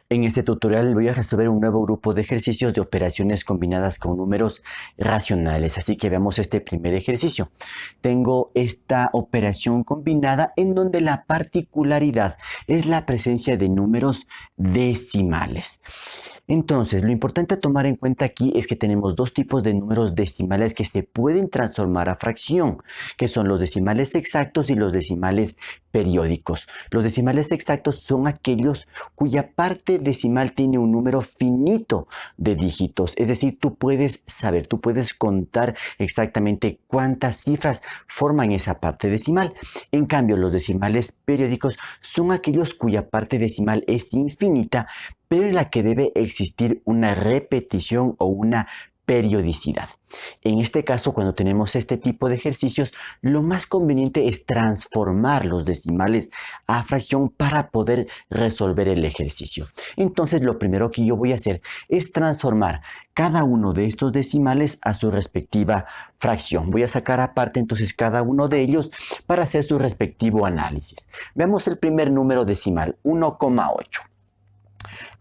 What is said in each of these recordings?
En este tutorial voy a resolver un nuevo grupo de ejercicios de operaciones combinadas con números racionales. Así que veamos este primer ejercicio. Tengo esta operación combinada en donde la particularidad es la presencia de números decimales. Entonces, lo importante a tomar en cuenta aquí es que tenemos dos tipos de números decimales que se pueden transformar a fracción, que son los decimales exactos y los decimales periódicos. Los decimales exactos son aquellos cuya parte decimal tiene un número finito de dígitos. Es decir, tú puedes saber, tú puedes contar exactamente cuántas cifras forman esa parte decimal. En cambio, los decimales periódicos son aquellos cuya parte decimal es infinita, pero en la que debe existir una repetición o una periodicidad. En este caso, cuando tenemos este tipo de ejercicios, lo más conveniente es transformar los decimales a fracción para poder resolver el ejercicio. Entonces, lo primero que yo voy a hacer es transformar cada uno de estos decimales a su respectiva fracción. Voy a sacar aparte entonces cada uno de ellos para hacer su respectivo análisis. Veamos el primer número decimal, 1,8.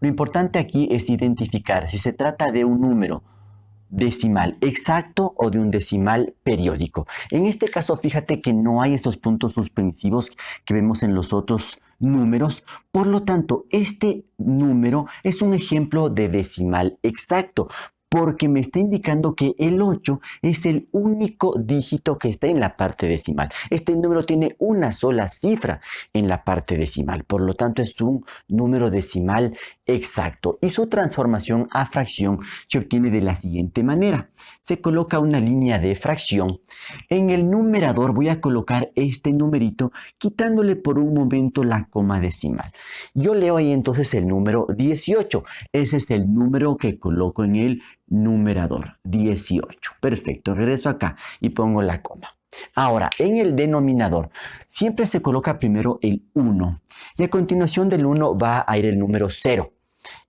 Lo importante aquí es identificar si se trata de un número decimal exacto o de un decimal periódico. En este caso, fíjate que no hay estos puntos suspensivos que vemos en los otros números. Por lo tanto, este número es un ejemplo de decimal exacto, porque me está indicando que el 8 es el único dígito que está en la parte decimal. Este número tiene una sola cifra en la parte decimal, por lo tanto es un número decimal exacto. Y su transformación a fracción se obtiene de la siguiente manera. Se coloca una línea de fracción. En el numerador voy a colocar este numerito quitándole por un momento la coma decimal. Yo leo ahí entonces el número 18. Ese es el número que coloco en el numerador, 18. Perfecto, regreso acá y pongo la coma. Ahora, en el denominador siempre se coloca primero el 1 y a continuación del 1 va a ir el número 0.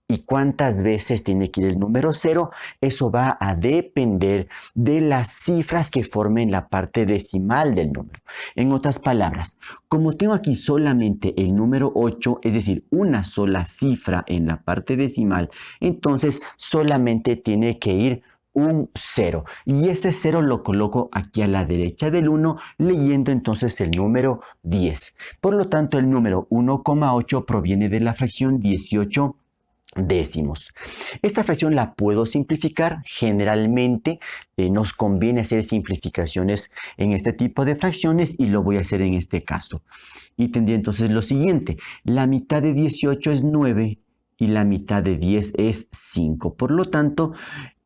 ¿Y cuántas veces tiene que ir el número 0? Eso va a depender de las cifras que formen la parte decimal del número. En otras palabras, como tengo aquí solamente el número 8, es decir, una sola cifra en la parte decimal, entonces solamente tiene que ir un 0. Y ese 0 lo coloco aquí a la derecha del 1, leyendo entonces el número 10. Por lo tanto, el número 1,8 proviene de la fracción 18 décimos. Esta fracción la puedo simplificar. Generalmente nos conviene hacer simplificaciones en este tipo de fracciones y lo voy a hacer en este caso. Y tendría entonces lo siguiente. La mitad de 18 es 9 y la mitad de 10 es 5. Por lo tanto,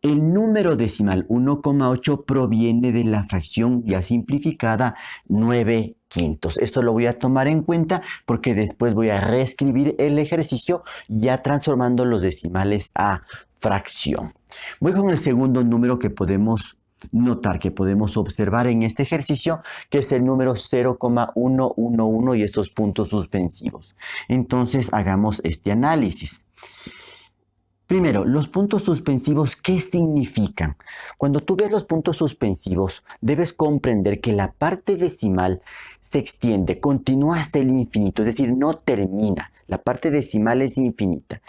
el número decimal 1,8 proviene de la fracción ya simplificada 9 quintos. Esto lo voy a tomar en cuenta porque después voy a reescribir el ejercicio ya transformando los decimales a fracción. Voy con el segundo número que podemos notar, que podemos observar en este ejercicio, que es el número 0,111 y estos puntos suspensivos. Entonces hagamos este análisis. Primero, los puntos suspensivos, ¿qué significan? Cuando tú ves los puntos suspensivos, debes comprender que la parte decimal se extiende, continúa hasta el infinito, es decir, no termina. La parte decimal es infinita.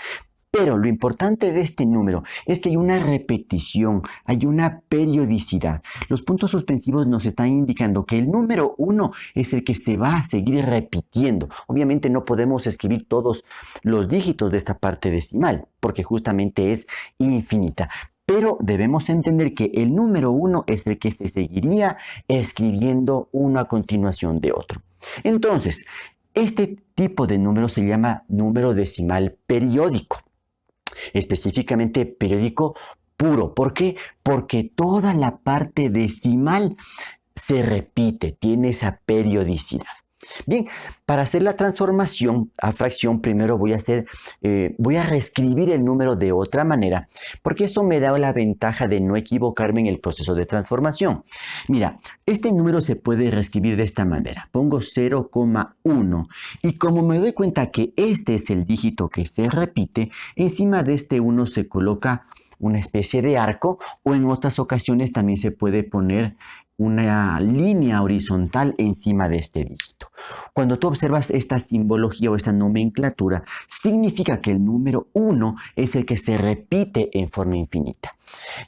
Pero lo importante de este número es que hay una repetición, hay una periodicidad. Los puntos suspensivos nos están indicando que el número 1 es el que se va a seguir repitiendo. Obviamente no podemos escribir todos los dígitos de esta parte decimal, porque justamente es infinita. Pero debemos entender que el número 1 es el que se seguiría escribiendo uno a continuación de otro. Entonces, este tipo de número se llama número decimal periódico. Específicamente periódico puro. ¿Por qué? Porque toda la parte decimal se repite, tiene esa periodicidad. Bien, para hacer la transformación a fracción, primero voy a reescribir el número de otra manera, porque eso me da la ventaja de no equivocarme en el proceso de transformación. Mira, este número se puede reescribir de esta manera. Pongo 0,1 y como me doy cuenta que este es el dígito que se repite, encima de este 1 se coloca una especie de arco, o en otras ocasiones también se puede poner una línea horizontal encima de este dígito. Cuando tú observas esta simbología o esta nomenclatura, significa que el número 1 es el que se repite en forma infinita.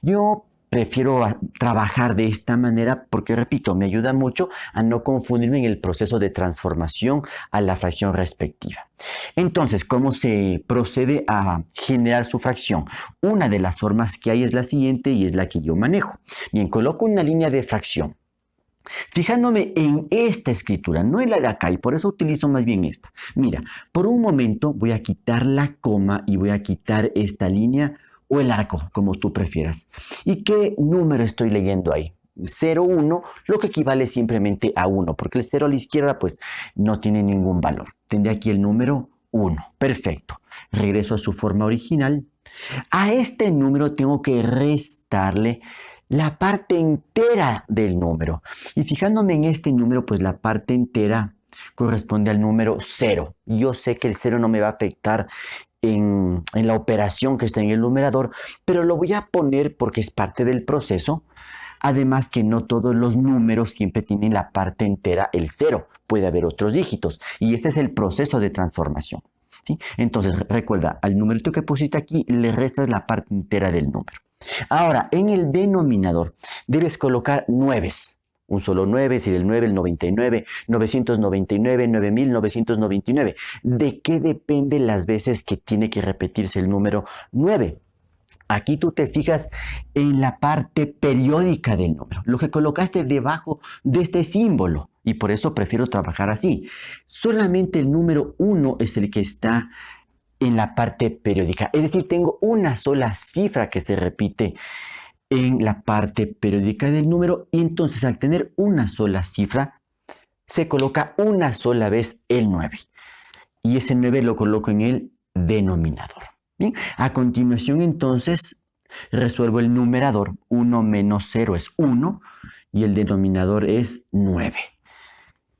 Yo prefiero trabajar de esta manera porque, repito, me ayuda mucho a no confundirme en el proceso de transformación a la fracción respectiva. Entonces, ¿cómo se procede a generar su fracción? Una de las formas que hay es la siguiente y es la que yo manejo. Bien, coloco una línea de fracción. Fijándome en esta escritura, no en la de acá, y por eso utilizo más bien esta. Mira, por un momento voy a quitar la coma y voy a quitar esta línea o el arco, como tú prefieras. ¿Y qué número estoy leyendo ahí? 0, 1, lo que equivale simplemente a 1, porque el 0 a la izquierda pues no tiene ningún valor. Tendré aquí el número 1. Perfecto. Regreso a su forma original. A este número tengo que restarle la parte entera del número. Y fijándome en este número, pues la parte entera corresponde al número 0. Yo sé que el 0 no me va a afectar en la operación que está en el numerador, pero lo voy a poner porque es parte del proceso. Además que no todos los números siempre tienen la parte entera, el 0. Puede haber otros dígitos. Y este es el proceso de transformación, ¿sí? Entonces, recuerda, al numerito que pusiste aquí le restas la parte entera del número. Ahora, en el denominador debes colocar 9. Un solo 9, es decir, el 9, el 99, 999, 9999. ¿De qué depende las veces que tiene que repetirse el número 9? Aquí tú te fijas en la parte periódica del número, lo que colocaste debajo de este símbolo. Y por eso prefiero trabajar así. Solamente el número 1 es el que está en la parte periódica. Es decir, tengo una sola cifra que se repite en la parte periódica del número, y entonces al tener una sola cifra se coloca una sola vez el 9 y ese 9 lo coloco en el denominador. Bien, a continuación entonces resuelvo el numerador. 1 menos 0 es 1 y el denominador es 9.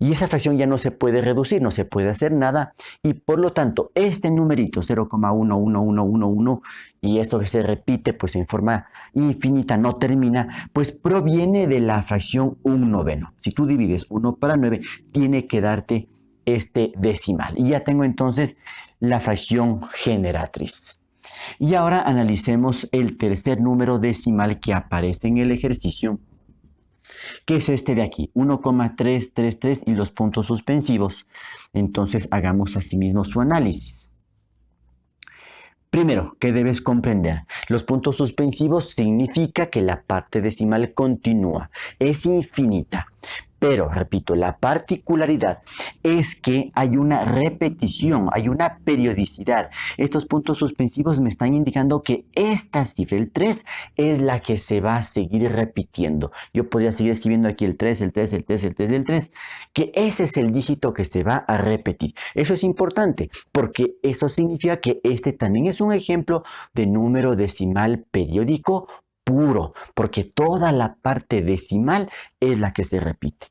Y esa fracción ya no se puede reducir, no se puede hacer nada, y por lo tanto este numerito 0,11111 y esto que se repite pues en forma infinita, no termina, pues proviene de la fracción 1/9. Si tú divides 1 para 9, tiene que darte este decimal. Y ya tengo entonces la fracción generatriz. Y ahora analicemos el tercer número decimal que aparece en el ejercicio, que es este de aquí, 1,333 y los puntos suspensivos. Entonces hagamos asimismo su análisis. Primero, ¿qué debes comprender? Los puntos suspensivos significa que la parte decimal continúa, es infinita. Pero, repito, la particularidad es que hay una repetición, hay una periodicidad. Estos puntos suspensivos me están indicando que esta cifra, el 3, es la que se va a seguir repitiendo. Yo podría seguir escribiendo aquí el 3, el 3, el 3, el 3, el 3, que ese es el dígito que se va a repetir. Eso es importante porque eso significa que este también es un ejemplo de número decimal periódico puro, porque toda la parte decimal es la que se repite.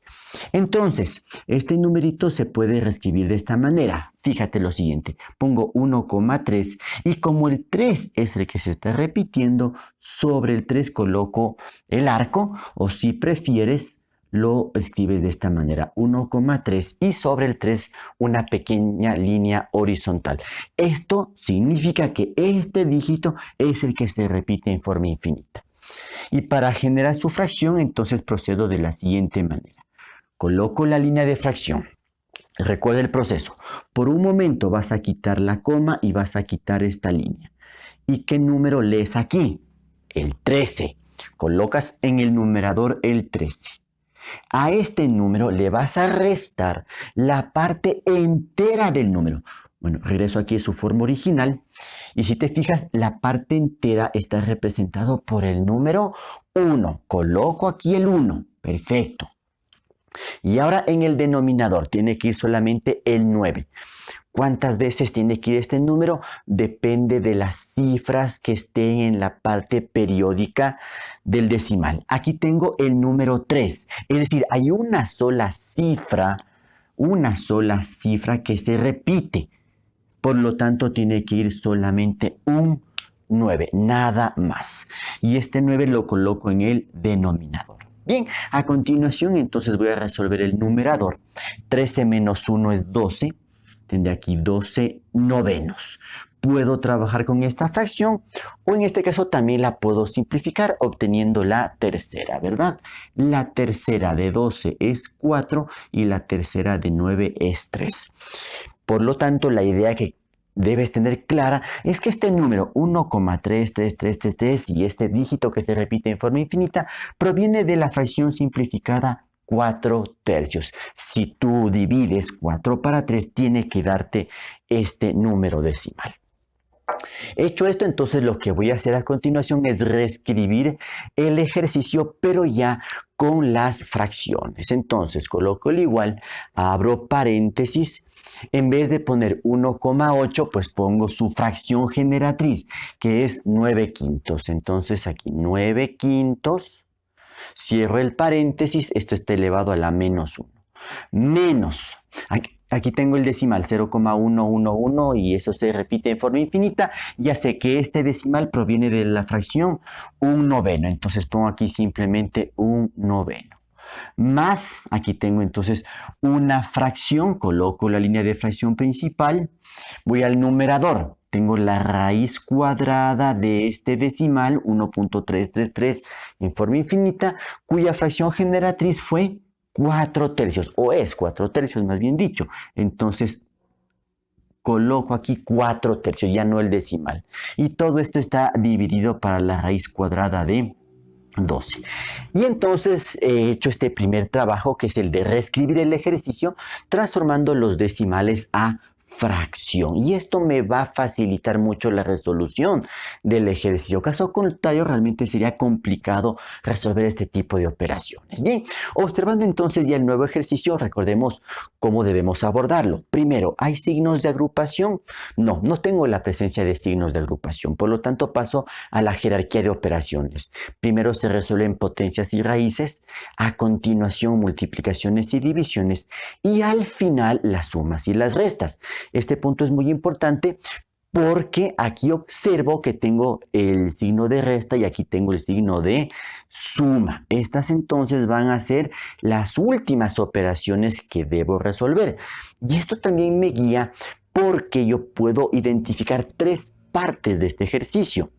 Entonces, este numerito se puede reescribir de esta manera. Fíjate lo siguiente, pongo 1,3 y como el 3 es el que se está repitiendo, sobre el 3 coloco el arco, o si prefieres, lo escribes de esta manera, 1,3 y sobre el 3 una pequeña línea horizontal. Esto significa que este dígito es el que se repite en forma infinita. Y para generar su fracción, entonces procedo de la siguiente manera. Coloco la línea de fracción. Recuerda el proceso. Por un momento vas a quitar la coma y vas a quitar esta línea. ¿Y qué número lees aquí? El 13. Colocas en el numerador el 13. A este número le vas a restar la parte entera del número. Bueno, regreso aquí a su forma original. Y si te fijas, la parte entera está representado por el número 1. Coloco aquí el 1. Perfecto. Y ahora en el denominador tiene que ir solamente el 9. ¿Cuántas veces tiene que ir este número? Depende de las cifras que estén en la parte periódica del decimal. Aquí tengo el número 3. Es decir, hay una sola cifra que se repite. Por lo tanto, tiene que ir solamente un 9, nada más. Y este 9 lo coloco en el denominador. Bien, a continuación entonces voy a resolver el numerador. 13 menos 1 es 12. Tendré aquí 12 novenos. Puedo trabajar con esta fracción o en este caso también la puedo simplificar obteniendo la tercera, ¿verdad? La tercera de 12 es 4 y la tercera de 9 es 3. Por lo tanto, la idea que debes tener clara es que este número 1,33333 y este dígito que se repite en forma infinita proviene de la fracción simplificada 4 tercios. Si tú divides 4 para 3, tiene que darte este número decimal. Hecho esto, entonces lo que voy a hacer a continuación es reescribir el ejercicio, pero ya con las fracciones. Entonces coloco el igual, abro paréntesis. En vez de poner 1,8, pues pongo su fracción generatriz, que es 9 quintos. Entonces aquí 9 quintos, cierro el paréntesis, esto está elevado a la menos 1. Menos, aquí tengo el decimal 0,111 y eso se repite en forma infinita. Ya sé que este decimal proviene de la fracción 1/9. Entonces pongo aquí simplemente 1/9. Más, aquí tengo entonces una fracción, coloco la línea de fracción principal, voy al numerador, tengo la raíz cuadrada de este decimal, 1.333 en forma infinita, cuya fracción generatriz fue 4 tercios, o es 4 tercios más bien dicho. Entonces coloco aquí 4 tercios, ya no el decimal. Y todo esto está dividido para la raíz cuadrada de 12. Y entonces he hecho este primer trabajo, que es el de reescribir el ejercicio transformando los decimales a fracción. Y esto me va a facilitar mucho la resolución del ejercicio. Caso contrario, realmente sería complicado resolver este tipo de operaciones. Bien, observando entonces ya el nuevo ejercicio, recordemos cómo debemos abordarlo. Primero, ¿hay signos de agrupación? No, no tengo la presencia de signos de agrupación. Por lo tanto, paso a la jerarquía de operaciones. Primero se resuelven potencias y raíces, a continuación multiplicaciones y divisiones y al final las sumas y las restas. Este punto es muy importante porque aquí observo que tengo el signo de resta y aquí tengo el signo de suma. Estas entonces van a ser las últimas operaciones que debo resolver. Y esto también me guía porque yo puedo identificar 3 partes de este ejercicio.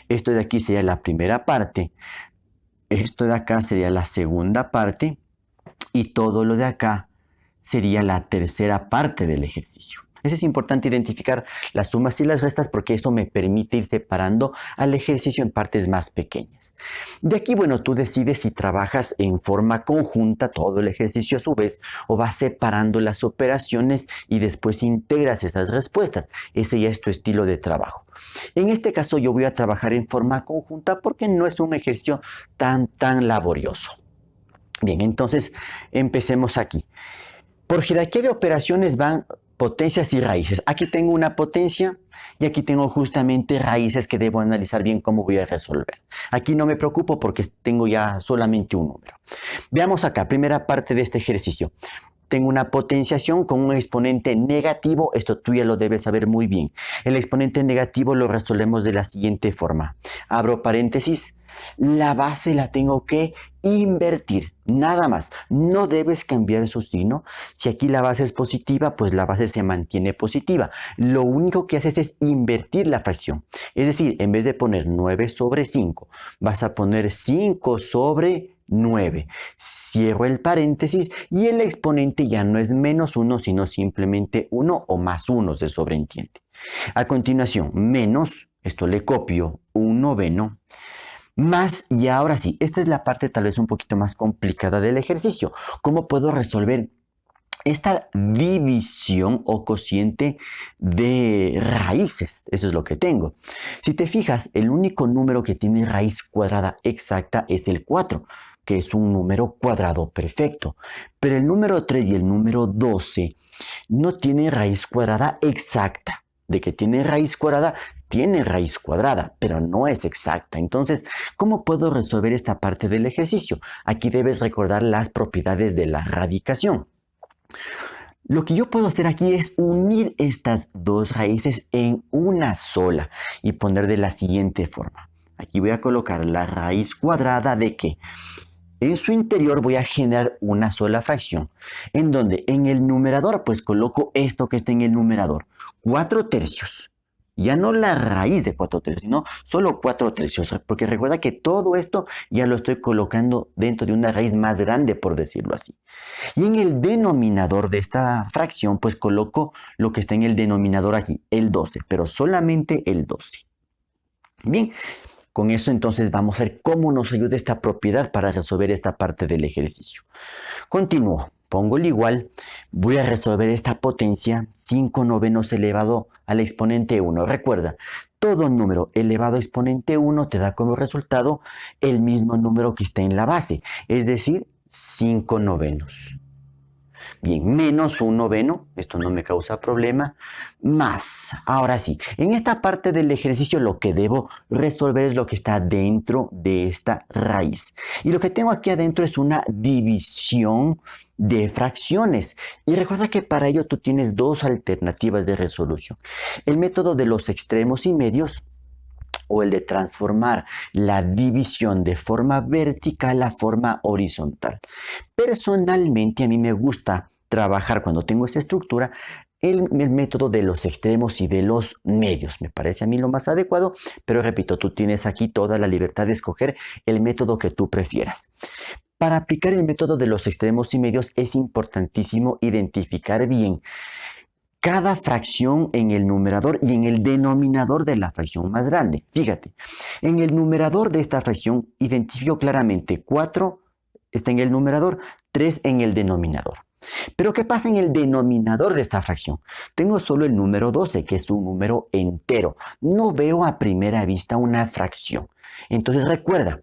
Esto de aquí sería la primera parte, esto de acá sería la segunda parte y todo lo de acá sería la tercera parte del ejercicio. Eso es importante, identificar las sumas y las restas, porque eso me permite ir separando al ejercicio en partes más pequeñas. De aquí, bueno, tú decides si trabajas en forma conjunta todo el ejercicio a su vez o vas separando las operaciones y después integras esas respuestas. Ese ya es tu estilo de trabajo. En este caso yo voy a trabajar en forma conjunta porque no es un ejercicio tan laborioso. Bien, entonces empecemos aquí. Por jerarquía de operaciones van potencias y raíces. Aquí tengo una potencia y aquí tengo justamente raíces que debo analizar bien cómo voy a resolver. Aquí no me preocupo porque tengo ya solamente un número. Veamos acá, primera parte de este ejercicio. Tengo una potenciación con un exponente negativo. Esto tú ya lo debes saber muy bien. El exponente negativo lo resolvemos de la siguiente forma. Abro paréntesis. La base la tengo que invertir, nada más. No debes cambiar su signo. Si aquí la base es positiva, pues la base se mantiene positiva. Lo único que haces es invertir la fracción. Es decir, en vez de poner 9 sobre 5, vas a poner 5 sobre 9. Cierro el paréntesis y el exponente ya no es menos 1, sino simplemente 1 o más 1 se sobreentiende. A continuación, menos, esto le copio, 1/9. Más, y ahora sí, esta es la parte tal vez un poquito más complicada del ejercicio. ¿Cómo puedo resolver esta división o cociente de raíces? Eso es lo que tengo. Si te fijas, el único número que tiene raíz cuadrada exacta es el 4, que es un número cuadrado perfecto. Pero el número 3 y el número 12 no tienen raíz cuadrada exacta. De que tiene raíz cuadrada, pero no es exacta. Entonces, ¿cómo puedo resolver esta parte del ejercicio? Aquí debes recordar las propiedades de la radicación. Lo que yo puedo hacer aquí es unir estas dos raíces en una sola y poner de la siguiente forma. Aquí voy a colocar la raíz cuadrada de ¿qué? En su interior voy a generar una sola fracción, en donde en el numerador pues coloco esto que está en el numerador, 4 tercios. Ya no la raíz de 4 tercios, sino solo 4 tercios, porque recuerda que todo esto ya lo estoy colocando dentro de una raíz más grande, por decirlo así. Y en el denominador de esta fracción, pues coloco lo que está en el denominador aquí, el 12, pero solamente el 12. Bien, con eso entonces vamos a ver cómo nos ayuda esta propiedad para resolver esta parte del ejercicio. Continúo, pongo el igual, voy a resolver esta potencia 5 novenos elevado al exponente 1. Recuerda, todo número elevado a exponente 1 te da como resultado el mismo número que está en la base, es decir, 5 novenos. Bien, menos un noveno, esto no me causa problema, más. Ahora sí, en esta parte del ejercicio lo que debo resolver es lo que está dentro de esta raíz. Y lo que tengo aquí adentro es una división de fracciones. Y recuerda que para ello tú tienes dos alternativas de resolución. El método de los extremos y medios o el de transformar la división de forma vertical a forma horizontal. Personalmente a mí me gusta trabajar cuando tengo esta estructura el método de los extremos y de los medios. Me parece a mí lo más adecuado, pero repito, tú tienes aquí toda la libertad de escoger el método que tú prefieras. Para aplicar el método de los extremos y medios es importantísimo identificar bien cada fracción en el numerador y en el denominador de la fracción más grande. Fíjate, en el numerador de esta fracción identifico claramente 4 está en el numerador, 3 en el denominador. Pero ¿qué pasa en el denominador de esta fracción? Tengo solo el número 12, que es un número entero. No veo a primera vista una fracción. Entonces recuerda,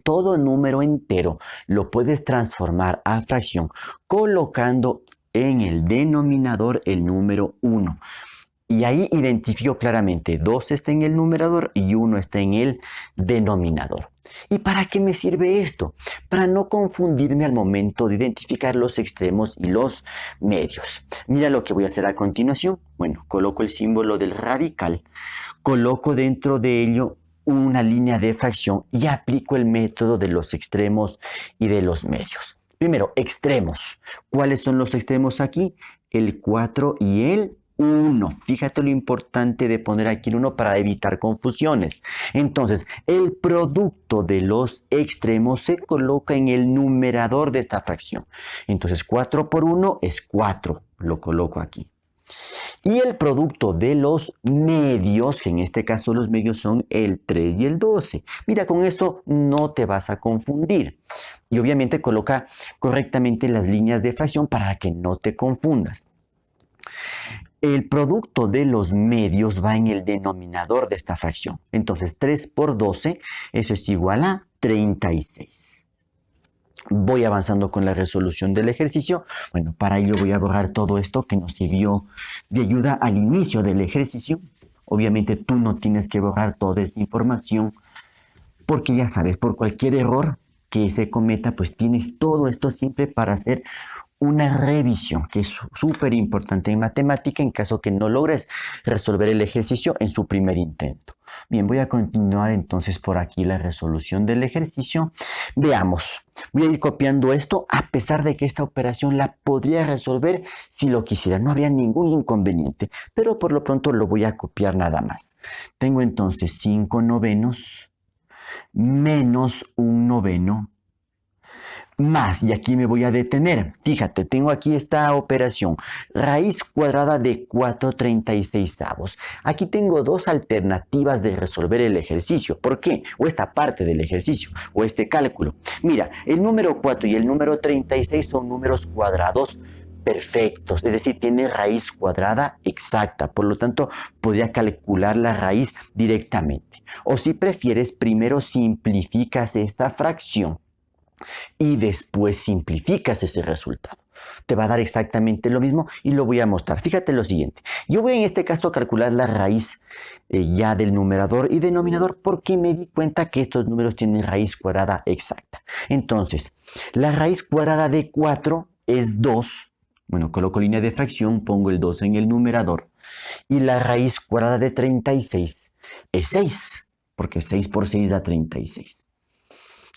todo número entero lo puedes transformar a fracción colocando en el denominador el número 1. Y ahí identifico claramente 2 está en el numerador y 1 está en el denominador. ¿Y para qué me sirve esto? Para no confundirme al momento de identificar los extremos y los medios. Mira lo que voy a hacer a continuación. Bueno, coloco el símbolo del radical, coloco dentro de ello una línea de fracción y aplico el método de los extremos y de los medios. Primero, extremos. ¿Cuáles son los extremos aquí? El 4 y el 1. Fíjate lo importante de poner aquí el 1 para evitar confusiones. Entonces, el producto de los extremos se coloca en el numerador de esta fracción. Entonces, 4 por 1 es 4. Lo coloco aquí. Y el producto de los medios, que en este caso los medios son el 3 y el 12. Mira, con esto no te vas a confundir. Y obviamente coloca correctamente las líneas de fracción para que no te confundas. El producto de los medios va en el denominador de esta fracción. Entonces 3 por 12, eso es igual a 36. Voy avanzando con la resolución del ejercicio. Bueno, para ello voy a borrar todo esto que nos sirvió de ayuda al inicio del ejercicio. Obviamente tú no tienes que borrar toda esta información porque ya sabes, por cualquier error que se cometa, pues tienes todo esto siempre para hacer una revisión, que es súper importante en matemática en caso que no logres resolver el ejercicio en su primer intento. Bien, voy a continuar entonces por aquí la resolución del ejercicio. Veamos, voy a ir copiando esto a pesar de que esta operación la podría resolver si lo quisiera. No habría ningún inconveniente, pero por lo pronto lo voy a copiar nada más. Tengo entonces 5 novenos menos un noveno más, y aquí me voy a detener. Fíjate, tengo aquí esta operación, raíz cuadrada de 4/36. Aquí tengo dos alternativas de resolver el ejercicio. ¿Por qué? O esta parte del ejercicio, o este cálculo. Mira, el número 4 y el número 36 son números cuadrados perfectos, es decir, tiene raíz cuadrada exacta, por lo tanto, podría calcular la raíz directamente. O si prefieres, primero simplificas esta fracción y después simplificas ese resultado. Te va a dar exactamente lo mismo y lo voy a mostrar. Fíjate lo siguiente. Yo voy en este caso a calcular la raíz ya del numerador y denominador porque me di cuenta que estos números tienen raíz cuadrada exacta. Entonces, la raíz cuadrada de 4 es 2 Bueno, coloco línea de fracción, pongo el 2 en el numerador. Y la raíz cuadrada de 36 es 6, porque 6 por 6 da 36.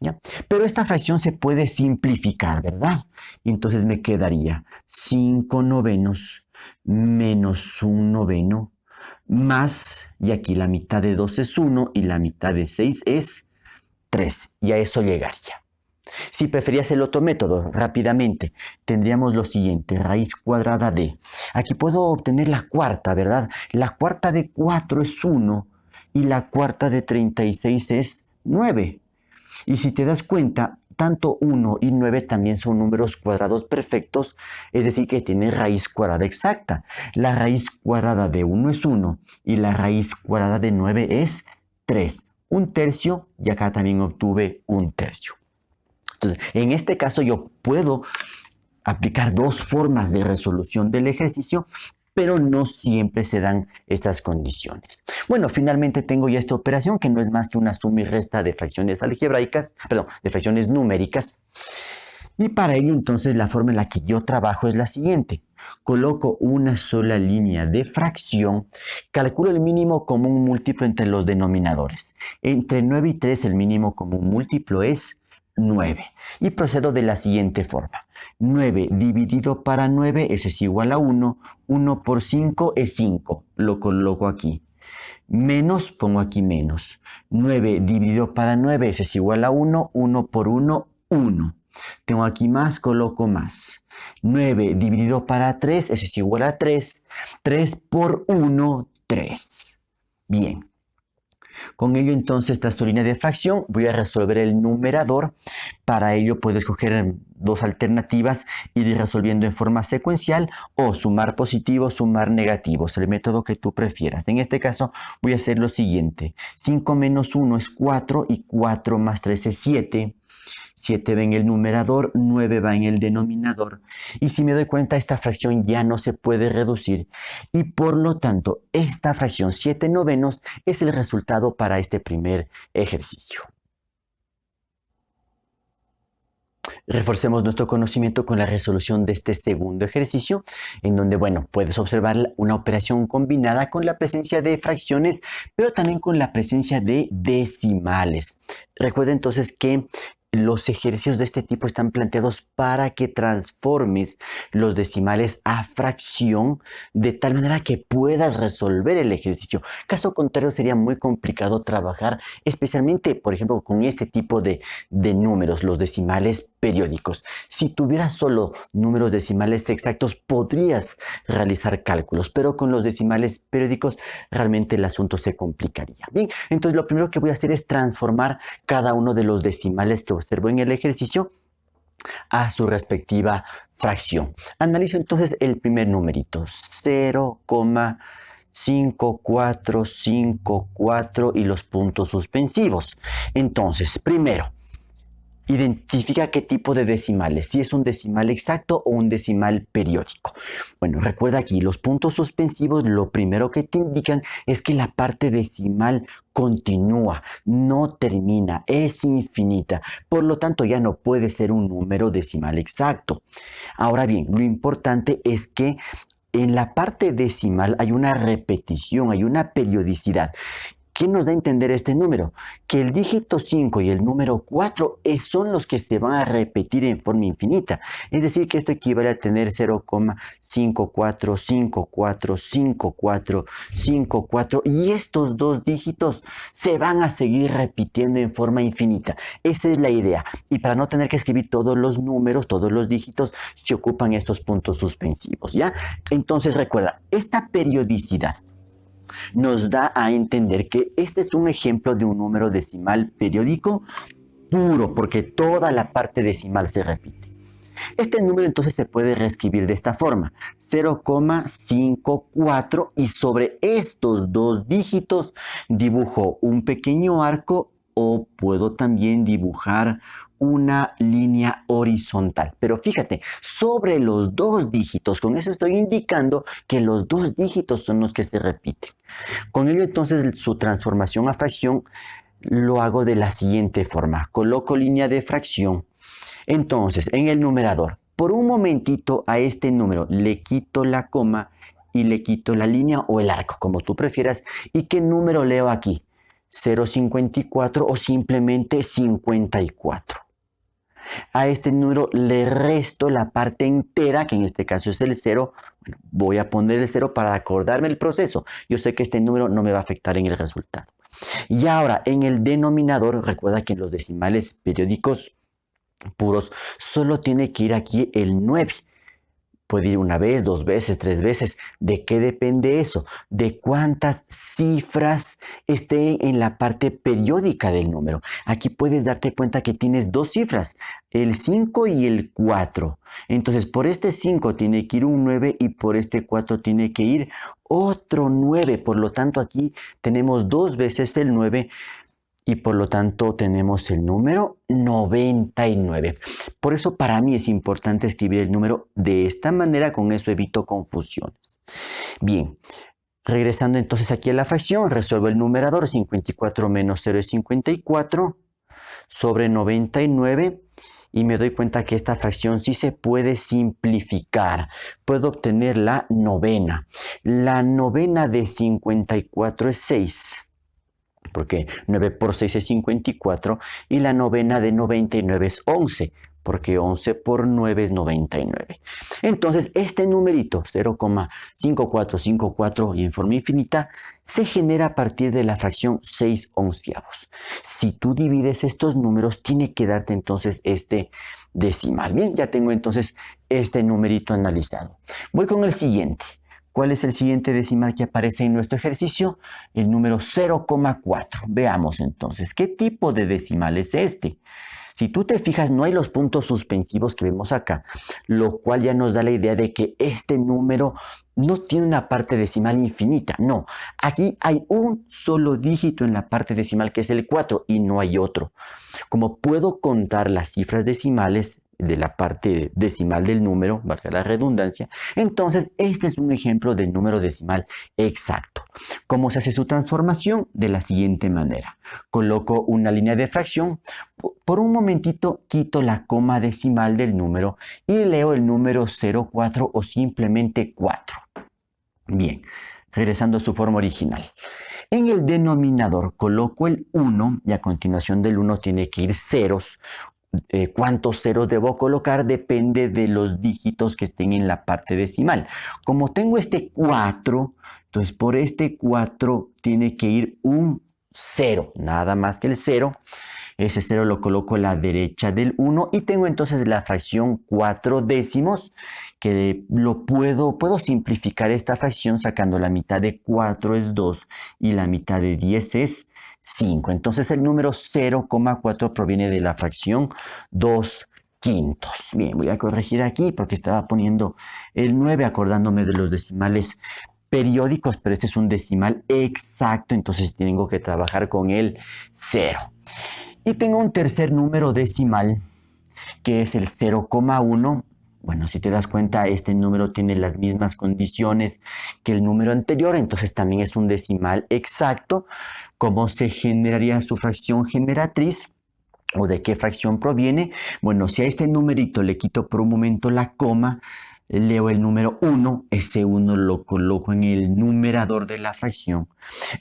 ¿Ya? Pero esta fracción se puede simplificar, ¿verdad? Entonces me quedaría 5 novenos menos 1 noveno más, y aquí la mitad de 2 es 1 y la mitad de 6 es 3. Y a eso llegaría. Si preferías el otro método, rápidamente, tendríamos lo siguiente, raíz cuadrada de. Aquí puedo obtener la cuarta, ¿verdad? La cuarta de 4 es 1 y la cuarta de 36 es 9. Y si te das cuenta, tanto 1 y 9 también son números cuadrados perfectos, es decir, que tienen raíz cuadrada exacta. La raíz cuadrada de 1 es 1 y la raíz cuadrada de 9 es 3. Un tercio, y acá también obtuve un tercio. Entonces, en este caso yo puedo aplicar dos formas de resolución del ejercicio, pero no siempre se dan estas condiciones. Bueno, finalmente tengo ya esta operación que no es más que una suma y resta de fracciones algebraicas, perdón, de fracciones numéricas. Y para ello entonces la forma en la que yo trabajo es la siguiente. Coloco una sola línea de fracción, calculo el mínimo común múltiplo entre los denominadores. Entre 9 y 3 el mínimo común múltiplo es 9. Y procedo de la siguiente forma. 9 dividido para 9, eso es igual a 1. 1 por 5 es 5. Lo coloco aquí. Menos, pongo aquí menos. 9 dividido para 9, eso es igual a 1. 1 por 1, 1. Tengo aquí más, coloco más. 9 dividido para 3, eso es igual a 3. 3 por 1, 3. Bien. Con ello entonces trazo línea de fracción, voy a resolver el numerador. Para ello puedo escoger dos alternativas, ir resolviendo en forma secuencial o sumar positivos, sumar negativos, el método que tú prefieras. En este caso voy a hacer lo siguiente. 5 menos 1 es 4 y 4 más 3 es 7. 7 va en el numerador, 9 va en el denominador. Y si me doy cuenta, esta fracción ya no se puede reducir. Y por lo tanto, esta fracción 7 novenos es el resultado para este primer ejercicio. Reforcemos nuestro conocimiento con la resolución de este segundo ejercicio, en donde, bueno, puedes observar una operación combinada con la presencia de fracciones, pero también con la presencia de decimales. Recuerda entonces que los ejercicios de este tipo están planteados para que transformes los decimales a fracción de tal manera que puedas resolver el ejercicio. Caso contrario, sería muy complicado trabajar, especialmente, por ejemplo, con este tipo de números, los decimales periódicos. Si tuvieras solo números decimales exactos, podrías realizar cálculos, pero con los decimales periódicos realmente el asunto se complicaría. Bien, entonces lo primero que voy a hacer es transformar cada uno de los decimales que observo en el ejercicio a su respectiva fracción. Analizo entonces el primer numerito, 0,5454 y los puntos suspensivos. Entonces, primero, identifica qué tipo de decimales, si es un decimal exacto o un decimal periódico. Bueno, recuerda aquí, los puntos suspensivos lo primero que te indican es que la parte decimal continúa, no termina, es infinita. Por lo tanto, ya no puede ser un número decimal exacto. Ahora bien, lo importante es que en la parte decimal hay una repetición, hay una periodicidad. ¿Qué nos da a entender este número? Que el dígito 5 y el número 4 son los que se van a repetir en forma infinita. Es decir, que esto equivale a tener 0,54545454 y estos dos dígitos se van a seguir repitiendo en forma infinita. Esa es la idea. Y para no tener que escribir todos los números, todos los dígitos, se ocupan estos puntos suspensivos, ¿ya? Entonces recuerda, esta periodicidad nos da a entender que este es un ejemplo de un número decimal periódico puro, porque toda la parte decimal se repite. Este número entonces se puede reescribir de esta forma, 0,54, y sobre estos dos dígitos dibujo un pequeño arco o puedo también dibujar una línea horizontal. Pero fíjate, sobre los dos dígitos, con eso estoy indicando que los dos dígitos son los que se repiten. Con ello entonces su transformación a fracción lo hago de la siguiente forma. Coloco línea de fracción. Entonces, en el numerador, Por un momentito a este número le quito la coma y le quito la línea o el arco, como tú prefieras. ¿Y qué número leo aquí? 0,54 o simplemente 54. A este número le resto la parte entera, que en este caso es el 0. Bueno, voy a poner el 0 para acordarme el proceso. Yo sé que este número no me va a afectar en el resultado. Y ahora, en el denominador, recuerda que en los decimales periódicos puros solo tiene que ir aquí el 9. Puede ir una vez, dos veces, tres veces. ¿De qué depende eso? De cuántas cifras estén en la parte periódica del número. Aquí puedes darte cuenta que tienes dos cifras, el 5 y el 4. Entonces, por este 5 tiene que ir un 9 y por este 4 tiene que ir otro 9. Por lo tanto, aquí tenemos dos veces el 9. Y por lo tanto tenemos el número 99. Por eso para mí es importante escribir el número de esta manera, con eso evito confusiones. Bien, regresando entonces aquí a la fracción, resuelvo el numerador, 54 menos 0 es 54 sobre 99. Y me doy cuenta que esta fracción sí se puede simplificar. Puedo obtener la novena. La novena de 54 es 6. Porque 9 por 6 es 54 y la novena de 99 es 11, porque 11 por 9 es 99. Entonces, este numerito 0,5454 y en forma infinita se genera a partir de la fracción 6 onceavos. Si tú divides estos números, tiene que darte entonces este decimal. Bien, ya tengo entonces este numerito analizado. Voy con el siguiente. ¿Cuál es el siguiente decimal que aparece en nuestro ejercicio? El número 0,4. Veamos entonces, ¿qué tipo de decimal es este? Si tú te fijas, no hay los puntos suspensivos que vemos acá, lo cual ya nos da la idea de que este número no tiene una parte decimal infinita. No, aquí hay un solo dígito en la parte decimal que es el 4 y no hay otro. Como puedo contar las cifras decimales de la parte decimal del número, valga la redundancia, entonces este es un ejemplo de número decimal exacto. ¿Cómo se hace su transformación? De la siguiente manera. Coloco una línea de fracción, por un momentito quito la coma decimal del número y leo el número 0,4 o simplemente 4. Bien, regresando a su forma original. En el denominador coloco el 1 y a continuación del 1 tiene que ir ceros. ¿Cuántos ceros debo colocar? Depende de los dígitos que estén en la parte decimal. Como tengo este 4, entonces por este 4 tiene que ir un 0, nada más que el 0. Ese 0 lo coloco a la derecha del 1 y tengo entonces la fracción 4 décimos, que puedo simplificar esta fracción sacando la mitad de 4 es 2 y la mitad de 10 es 5. Entonces el número 0,4 proviene de la fracción 2 quintos. Bien, voy a corregir aquí porque estaba poniendo el 9 acordándome de los decimales periódicos, pero este es un decimal exacto, entonces tengo que trabajar con el 0. Y tengo un tercer número decimal que es el 0,1. Bueno, si te das cuenta, este número tiene las mismas condiciones que el número anterior, entonces también es un decimal exacto. ¿Cómo se generaría su fracción generatriz? ¿O de qué fracción proviene? Bueno, si a este numerito le quito por un momento la coma, leo el número 1, ese 1 lo coloco en el numerador de la fracción.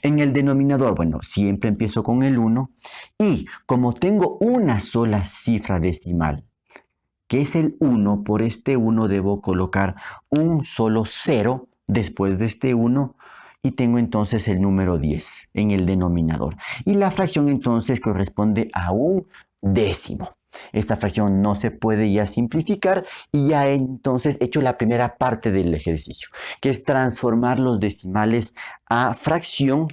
En el denominador, bueno, siempre empiezo con el 1 y como tengo una sola cifra decimal, que es el 1, por este 1 debo colocar un solo 0 después de este 1 y tengo entonces el número 10 en el denominador. Y la fracción entonces corresponde a un décimo. Esta fracción no se puede ya simplificar y ya he entonces hecho la primera parte del ejercicio, que es transformar los decimales a fracción.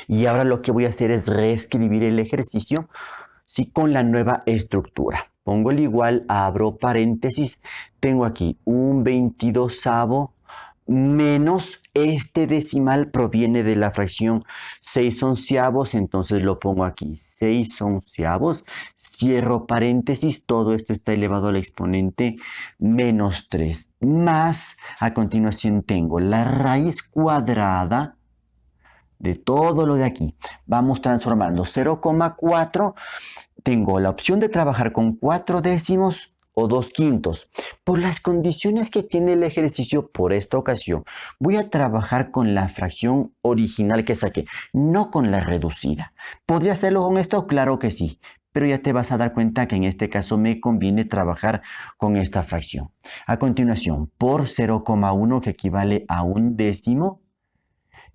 Y ahora lo que voy a hacer es reescribir el ejercicio, ¿sí?, con la nueva estructura. Pongo el igual, abro paréntesis, tengo aquí un 22avo menos este decimal proviene de la fracción 6 onceavos, entonces lo pongo aquí, 6 onceavos, cierro paréntesis, todo esto está elevado al exponente menos 3, más, a continuación tengo la raíz cuadrada de todo lo de aquí. Vamos transformando 0,4, tengo la opción de trabajar con 4 décimos o 2/5. Por las condiciones que tiene el ejercicio por esta ocasión, voy a trabajar con la fracción original que saqué, no con la reducida. ¿Podría hacerlo con esto? Claro que sí. Pero ya te vas a dar cuenta que en este caso me conviene trabajar con esta fracción. A continuación, por 0,1 que equivale a 1/10,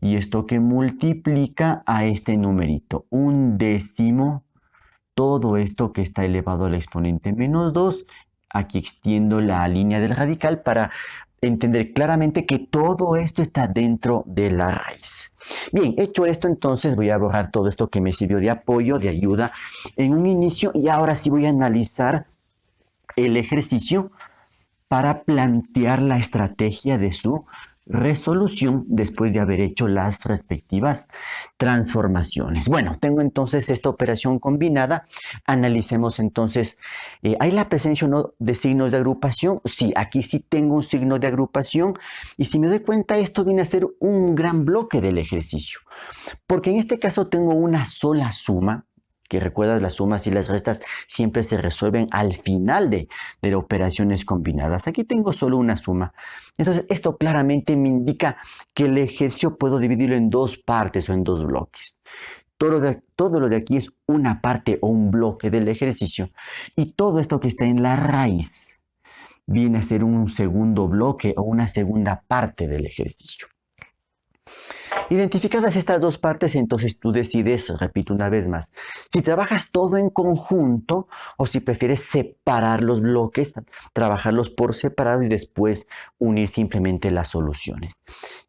y esto que multiplica a este numerito, 1/10, todo esto que está elevado al exponente menos 2. Aquí extiendo la línea del radical para entender claramente que todo esto está dentro de la raíz. Bien, hecho esto, entonces voy a borrar todo esto que me sirvió de apoyo, de ayuda en un inicio, y ahora sí voy a analizar el ejercicio para plantear la estrategia de su resolución después de haber hecho las respectivas transformaciones. Bueno, tengo entonces esta operación combinada. Analicemos entonces, ¿hay la presencia o no de signos de agrupación? Sí, aquí sí tengo un signo de agrupación, y si me doy cuenta, esto viene a ser un gran bloque del ejercicio, porque en este caso tengo una sola suma, que recuerdas, las sumas y las restas siempre se resuelven al final de las operaciones combinadas. Aquí tengo solo una suma. Entonces, esto claramente me indica que el ejercicio puedo dividirlo en dos partes o en dos bloques. Todo lo de aquí es una parte o un bloque del ejercicio. Y todo esto que está en la raíz viene a ser un segundo bloque o una segunda parte del ejercicio. Identificadas estas dos partes, entonces tú decides, repito una vez más, si trabajas todo en conjunto o si prefieres separar los bloques, trabajarlos por separado y después unir simplemente las soluciones.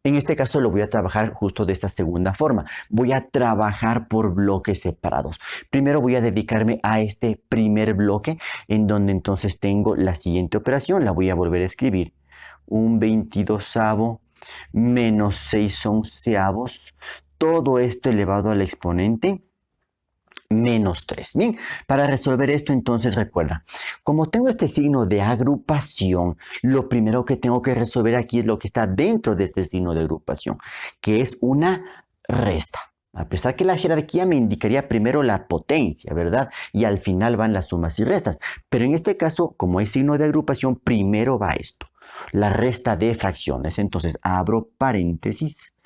En este caso lo voy a trabajar justo de esta segunda forma. Voy a trabajar por bloques separados. Primero voy a dedicarme a este primer bloque, en donde entonces tengo la siguiente operación. La voy a volver a escribir. Un 22avo menos 6/11, todo esto elevado al exponente menos 3. Bien, para resolver esto, entonces recuerda, como tengo este signo de agrupación, lo primero que tengo que resolver aquí es lo que está dentro de este signo de agrupación, que es una resta. A pesar que la jerarquía me indicaría primero la potencia, ¿verdad? Y al final van las sumas y restas. Pero en este caso, como hay signo de agrupación, primero va esto, la resta de fracciones. Entonces abro paréntesis,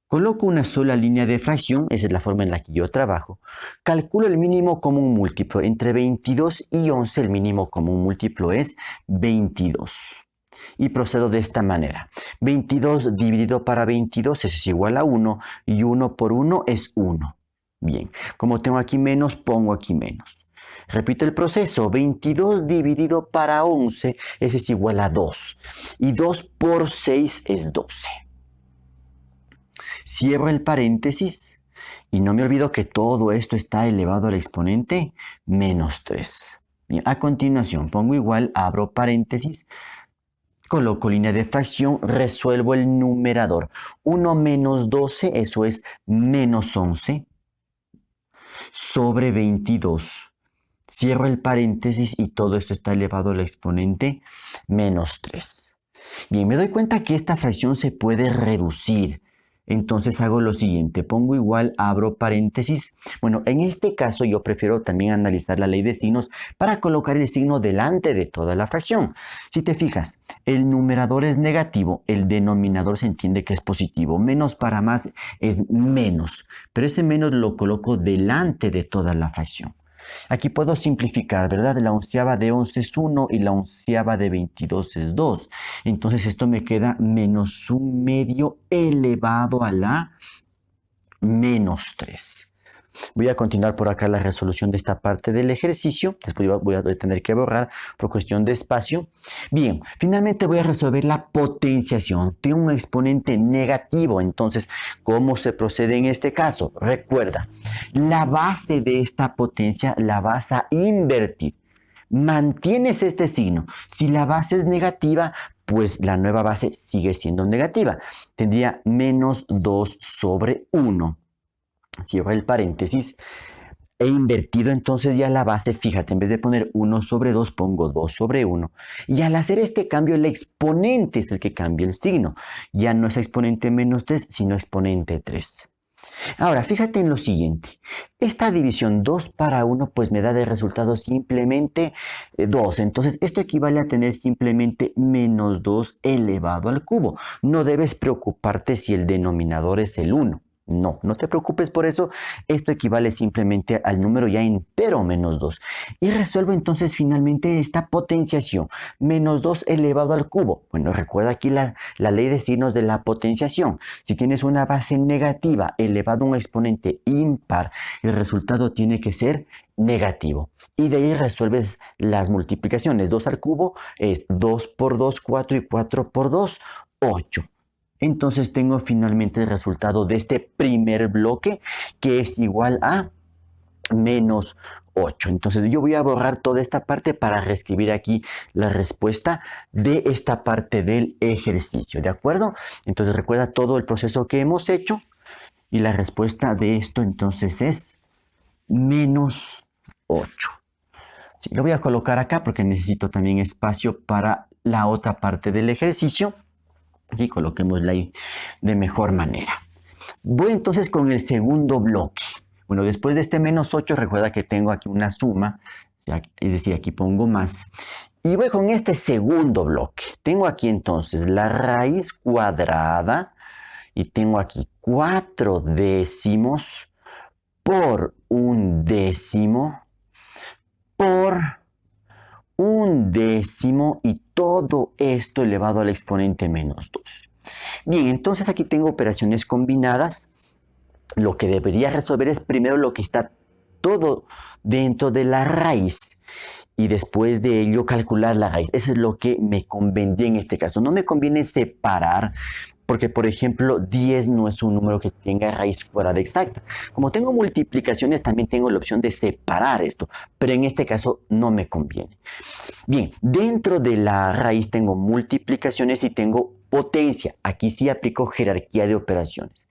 coloco una sola línea de fracción, esa es la forma en la que yo trabajo. Calculo el mínimo común múltiplo. Entre 22 y 11 el mínimo común múltiplo es 22. Y procedo de esta manera. 22 dividido para 22 es igual a 1 y 1 por 1 es 1. Bien, como tengo aquí menos, pongo aquí menos. Repito el proceso. 22 dividido para 11 es igual a 2 y 2 por 6 es 12. Cierro el paréntesis y no me olvido que todo esto está elevado al exponente menos 3. Bien, a continuación pongo igual, abro paréntesis, coloco línea de fracción, resuelvo el numerador. 1 menos 12, eso es menos 11, sobre 22. Cierro el paréntesis y todo esto está elevado al exponente menos 3. Bien, me doy cuenta que esta fracción se puede reducir. Entonces hago lo siguiente, pongo igual, abro paréntesis. Bueno, en este caso yo prefiero también analizar la ley de signos para colocar el signo delante de toda la fracción. Si te fijas, el numerador es negativo, el denominador se entiende que es positivo. Menos para más es menos, pero ese menos lo coloco delante de toda la fracción. Aquí puedo simplificar, ¿verdad? La onceava de 11 es 1 y la onceava de 22 es 2. Entonces esto me queda menos 1/2 elevado a la menos 3. Voy a continuar por acá la resolución de esta parte del ejercicio. Después voy a tener que borrar por cuestión de espacio. Bien, finalmente voy a resolver la potenciación. Tengo un exponente negativo. Entonces, ¿cómo se procede en este caso? Recuerda, la base de esta potencia la vas a invertir. Mantienes este signo. Si la base es negativa, pues la nueva base sigue siendo negativa. Tendría menos 2 sobre 1. Cierro el paréntesis. He invertido entonces ya la base. Fíjate, en vez de poner 1 sobre 2, pongo 2 sobre 1. Y al hacer este cambio, el exponente es el que cambia el signo. Ya no es exponente menos 3, sino exponente 3. Ahora, fíjate en lo siguiente. Esta división 2 para 1 pues me da de resultado simplemente 2. Entonces, esto equivale a tener simplemente menos 2 elevado al cubo. No debes preocuparte si el denominador es el 1. No, no te preocupes por eso. Esto equivale simplemente al número ya entero menos 2. Y resuelvo entonces finalmente esta potenciación. Menos 2 elevado al cubo. Bueno, recuerda aquí la ley de signos de la potenciación. Si tienes una base negativa elevado a un exponente impar, el resultado tiene que ser negativo. Y de ahí resuelves las multiplicaciones. 2 al cubo es 2 por 2, 4 y 4 por 2, 8. Entonces tengo finalmente el resultado de este primer bloque, que es igual a menos 8. Entonces yo voy a borrar toda esta parte para reescribir aquí la respuesta de esta parte del ejercicio, ¿de acuerdo? Entonces recuerda todo el proceso que hemos hecho y la respuesta de esto entonces es menos 8. Sí, lo voy a colocar acá porque necesito también espacio para la otra parte del ejercicio. Y coloquémosla ahí de mejor manera. Voy entonces con el segundo bloque. Bueno, después de este menos 8, recuerda que tengo aquí una suma, es decir, aquí pongo más. Y voy con este segundo bloque. Tengo aquí entonces la raíz cuadrada y tengo aquí 4 décimos por 1 décimo por 1 décimo y todo esto elevado al exponente menos 2. Bien, entonces aquí tengo operaciones combinadas. Lo que debería resolver es primero lo que está todo dentro de la raíz y después de ello calcular la raíz. Eso es lo que me convendría en este caso. No me conviene separar porque, por ejemplo, 10 no es un número que tenga raíz cuadrada exacta. Como tengo multiplicaciones, también tengo la opción de separar esto, pero en este caso no me conviene. Bien, dentro de la raíz tengo multiplicaciones y tengo potencia. Aquí sí aplico jerarquía de operaciones.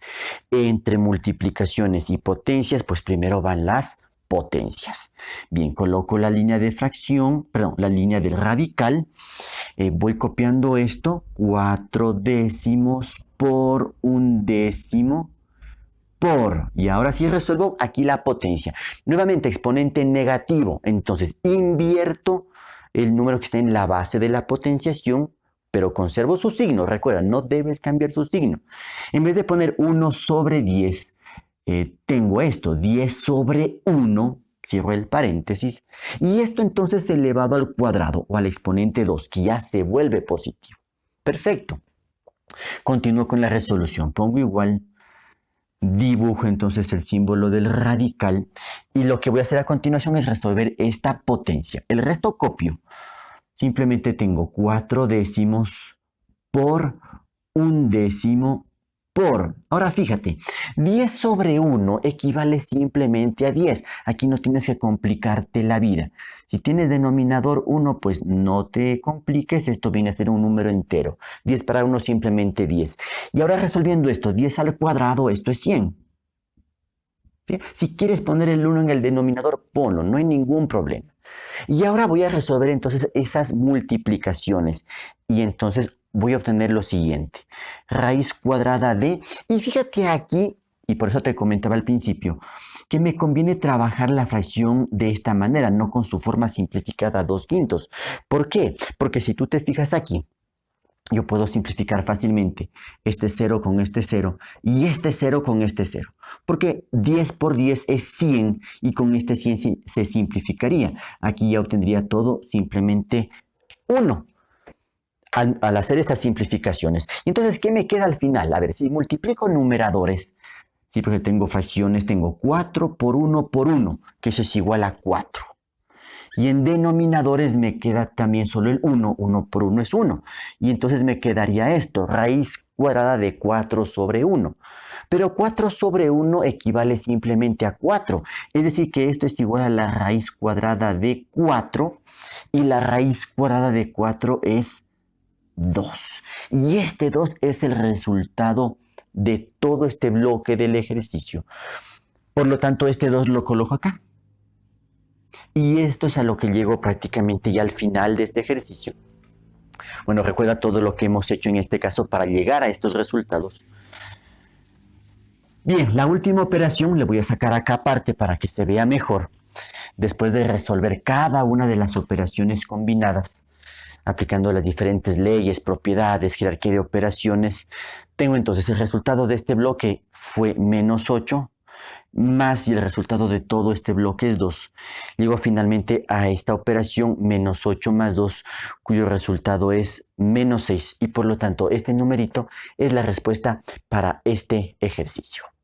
Entre multiplicaciones y potencias, pues primero van las potencias. Bien, coloco la línea de fracción, perdón, la línea del radical. Voy copiando esto, 4 décimos por 1 décimo por, y ahora sí resuelvo aquí la potencia. Nuevamente exponente negativo, entonces invierto el número que está en la base de la potenciación, pero conservo su signo. Recuerda, no debes cambiar su signo. En vez de poner 1 sobre 10, tengo esto, 10 sobre 1, cierro el paréntesis, y esto entonces elevado al cuadrado o al exponente 2, que ya se vuelve positivo. Perfecto. Continúo con la resolución. Pongo igual, dibujo entonces el símbolo del radical y lo que voy a hacer a continuación es resolver esta potencia. El resto copio. Simplemente tengo 4 décimos por 1 décimo por. Ahora fíjate, 10 sobre 1 equivale simplemente a 10. Aquí no tienes que complicarte la vida. Si tienes denominador 1, pues no te compliques. Esto viene a ser un número entero. 10 para 1 simplemente 10. Y ahora resolviendo esto, 10 al cuadrado, esto es 100. ¿Bien? Si quieres poner el 1 en el denominador, ponlo, no hay ningún problema. Y ahora voy a resolver entonces esas multiplicaciones. Y entonces voy a obtener lo siguiente. Raíz cuadrada de... Y fíjate aquí, y por eso te comentaba al principio, que me conviene trabajar la fracción de esta manera, no con su forma simplificada 2/5. ¿Por qué? Porque si tú te fijas aquí, yo puedo simplificar fácilmente este 0 con este 0 y este 0 con este 0. Porque 10 por 10 es 100 y con este 100 se simplificaría. Aquí ya obtendría todo simplemente 1 al hacer estas simplificaciones. Y entonces, ¿qué me queda al final? A ver, si multiplico numeradores, sí, porque tengo fracciones, tengo 4 por 1 por 1, que eso es igual a 4. Y en denominadores me queda también solo el 1, 1 por 1 es 1. Y entonces me quedaría esto, raíz cuadrada de 4 sobre 1. Pero 4 sobre 1 equivale simplemente a 4. Es decir, que esto es igual a la raíz cuadrada de 4. Y la raíz cuadrada de 4 es 2. Y este 2 es el resultado de todo este bloque del ejercicio. Por lo tanto, este 2 lo coloco acá. Y esto es a lo que llego prácticamente ya al final de este ejercicio. Bueno, recuerda todo lo que hemos hecho en este caso para llegar a estos resultados. Bien, la última operación le voy a sacar acá aparte para que se vea mejor. Después de resolver cada una de las operaciones combinadas, aplicando las diferentes leyes, propiedades, jerarquía de operaciones, tengo entonces el resultado de este bloque fue menos 8, más y el resultado de todo este bloque es 2. Llego finalmente a esta operación menos 8 más 2, cuyo resultado es menos 6, y por lo tanto este numerito es la respuesta para este ejercicio.